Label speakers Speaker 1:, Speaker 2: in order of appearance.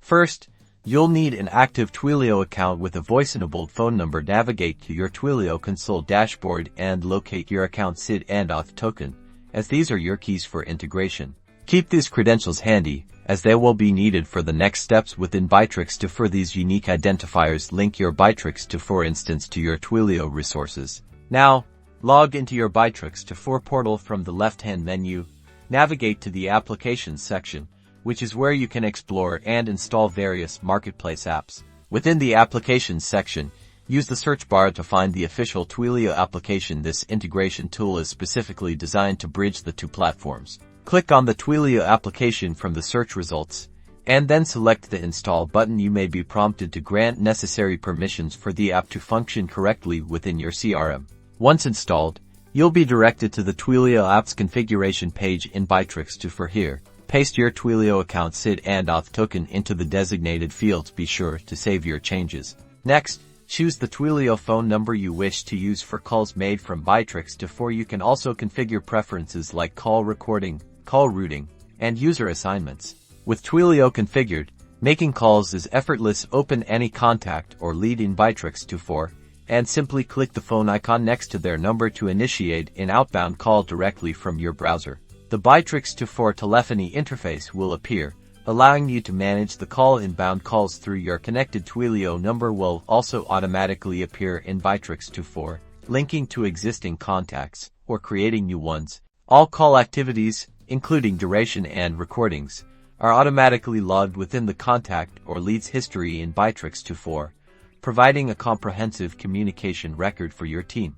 Speaker 1: First, you'll need an active Twilio account with a voice-enabled phone number. Navigate to your Twilio console dashboard and locate your account SID and auth token, as these are your keys for integration. Keep these credentials handy, as they will be needed for the next steps within Bitrix24. These unique identifiers link your Bitrix24 instance to your Twilio resources. Now, log into your Bitrix24 portal from the left-hand menu. Navigate to the Applications section, which is where you can explore and install various marketplace apps. Within the Applications section, use the search bar to find the official Twilio application. This integration tool is specifically designed to bridge the two platforms. Click on the Twilio application from the search results, and then select the Install button. You may be prompted to grant necessary permissions for the app to function correctly within your CRM. Once installed, you'll be directed to the Twilio apps configuration page in Bitrix24. Here, paste your Twilio account SID and auth token into the designated fields. Be sure to save your changes. Next, choose the Twilio phone number you wish to use for calls made from Bitrix24. You can also configure preferences like call recording, call routing, and user assignments. With Twilio configured, making calls is effortless. Open any contact or lead in Bitrix24 and simply click the phone icon next to their number to initiate an outbound call directly from your browser. The Bitrix24 telephony interface will appear, allowing you to manage the call. Inbound calls through your connected Twilio number will also automatically appear in Bitrix24, linking to existing contacts or creating new ones. All call activities, including duration and recordings, are automatically logged within the contact or leads history in Bitrix24, providing a comprehensive communication record for your team.